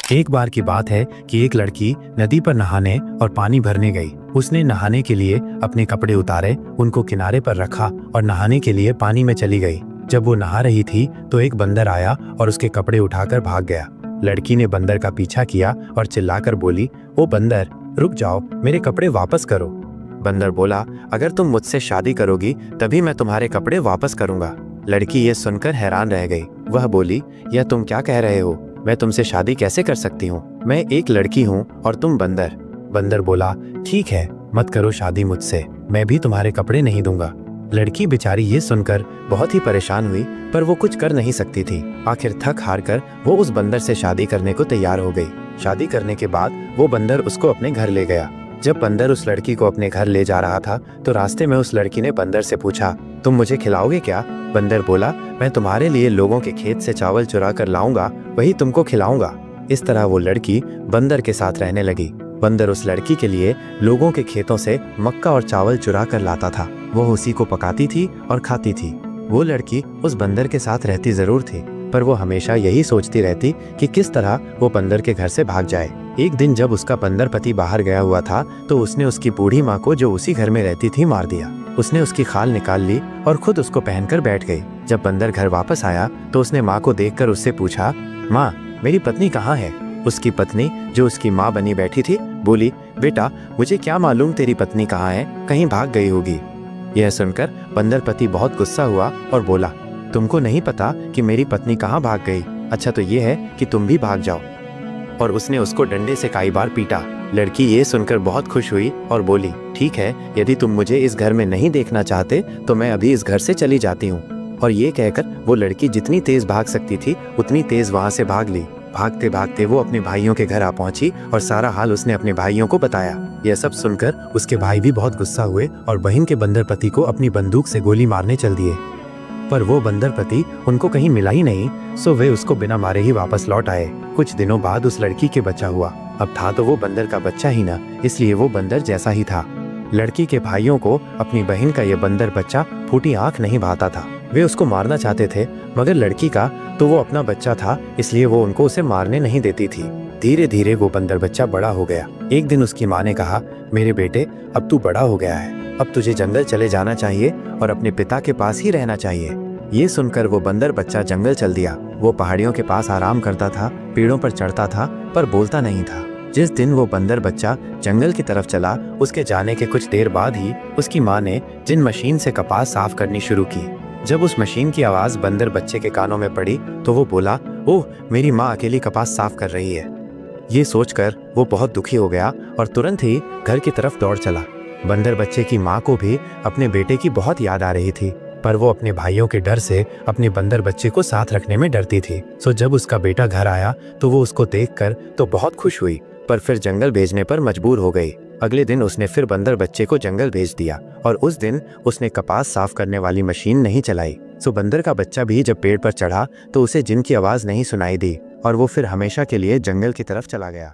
एक बार की बात है कि एक लड़की नदी पर नहाने और पानी भरने गई। उसने नहाने के लिए अपने कपड़े उतारे, उनको किनारे पर रखा और नहाने के लिए पानी में चली गई। जब वो नहा रही थी तो एक बंदर आया और उसके कपड़े उठाकर भाग गया। लड़की ने बंदर का पीछा किया और चिल्लाकर बोली, ओ बंदर, रुक जाओ, मेरे कपड़े वापस करो। बंदर बोला, अगर तुम मुझसे शादी करोगी तभी मैं तुम्हारे कपड़े वापस करूंगा। लड़की ये सुनकर हैरान रह गई। वह बोली, यह तुम क्या कह रहे हो? मैं तुमसे शादी कैसे कर सकती हूँ? मैं एक लड़की हूँ और तुम बंदर। बंदर बोला, ठीक है, मत करो शादी मुझसे, मैं भी तुम्हारे कपड़े नहीं दूंगा। लड़की बेचारी ये सुनकर बहुत ही परेशान हुई, पर वो कुछ कर नहीं सकती थी। आखिर थक हार कर वो उस बंदर से शादी करने को तैयार हो गई। शादी करने के बाद वो बंदर उसको अपने घर ले गया। जब बंदर उस लड़की को अपने घर ले जा रहा था तो रास्ते में उस लड़की ने बंदर से पूछा, तुम मुझे खिलाओगे क्या? बंदर बोला, मैं तुम्हारे लिए लोगों के खेत से चावल चुरा कर लाऊंगा, वही तुमको खिलाऊंगा। इस तरह वो लड़की बंदर के साथ रहने लगी। बंदर उस लड़की के लिए लोगों के खेतों से मक्का और चावल चुरा कर लाता था। वो उसी को पकाती थी और खाती थी। वो लड़की उस बंदर के साथ रहती जरूर थी, पर वो हमेशा यही सोचती रहती कि किस तरह वो बंदर के घर से भाग जाए। एक दिन जब उसका बंदर पति बाहर गया हुआ था तो उसने उसकी बूढ़ी माँ को, जो उसी घर में रहती थी, मार दिया। उसने उसकी खाल निकाल ली और खुद उसको पहनकर बैठ गई। जब बंदर घर वापस आया तो उसने माँ को देखकर उससे पूछा, माँ, मेरी पत्नी कहाँ है? उसकी पत्नी, जो उसकी माँ बनी बैठी थी, बोली, बेटा, मुझे क्या मालूम तेरी पत्नी कहाँ है, कहीं भाग गई होगी। यह सुनकर बंदर पति बहुत गुस्सा हुआ और बोला, तुमको नहीं पता कि मेरी पत्नी कहाँ भाग गई? अच्छा तो ये है कि तुम भी भाग जाओ। और उसने उसको डंडे से कई बार पीटा। लड़की ये सुनकर बहुत खुश हुई और बोली, ठीक है, यदि तुम मुझे इस घर में नहीं देखना चाहते तो मैं अभी इस घर से चली जाती हूँ। और ये कहकर वो लड़की जितनी तेज भाग सकती थी उतनी तेज वहां से भाग ली। भागते भागते वो अपने भाइयों के घर आ पहुंची और सारा हाल उसने अपने भाइयों को बताया। यह सब सुनकर उसके भाई भी बहुत गुस्सा हुए और बहन के बंदर पति को अपनी बंदूक से गोली मारने चल दिए। पर वो बंदर पति उनको कहीं मिला ही नहीं, सो वे उसको बिना मारे ही वापस लौट आए। कुछ दिनों बाद उस लड़की के बच्चा हुआ। अब था तो वो बंदर का बच्चा ही ना, इसलिए वो बंदर जैसा ही था। लड़की के भाइयों को अपनी बहन का ये बंदर बच्चा फूटी आंख नहीं भाता था। वे उसको मारना चाहते थे, मगर लड़की का तो वो अपना बच्चा था, इसलिए वो उनको उसे मारने नहीं देती थी। धीरे धीरे वो बंदर बच्चा बड़ा हो गया। एक दिन उसकी माँ ने कहा, मेरे बेटे, अब तू बड़ा हो गया है, अब तुझे जंगल चले जाना चाहिए और अपने पिता के पास ही रहना चाहिए। ये सुनकर वो बंदर बच्चा जंगल चल दिया। वो पहाड़ियों के पास आराम करता था, पेड़ों पर चढ़ता था, पर बोलता नहीं था। जिस दिन वो बंदर बच्चा जंगल की तरफ चला, उसके जाने के कुछ देर बाद ही उसकी माँ ने जिन मशीन से कपास साफ करनी शुरू की। जब उस मशीन की आवाज बंदर बच्चे के कानों में पड़ी तो वो बोला, ओह, मेरी माँ अकेली कपास साफ कर रही है। ये सोचकर वो बहुत दुखी हो गया और तुरंत ही घर की तरफ दौड़ चला। बंदर बच्चे की माँ को भी अपने बेटे की बहुत याद आ रही थी, पर वो अपने भाइयों के डर से अपने बंदर बच्चे को साथ रखने में डरती थी। सो जब उसका बेटा घर आया तो वो उसको देखकर तो बहुत खुश हुई, पर फिर जंगल भेजने पर मजबूर हो गई। अगले दिन उसने फिर बंदर बच्चे को जंगल भेज दिया और उस दिन उसने कपास साफ करने वाली मशीन नहीं चलाई। सो बंदर का बच्चा भी जब पेड़ पर चढ़ा तो उसे जिन की आवाज नहीं सुनाई दी और वो फिर हमेशा के लिए जंगल की तरफ चला गया।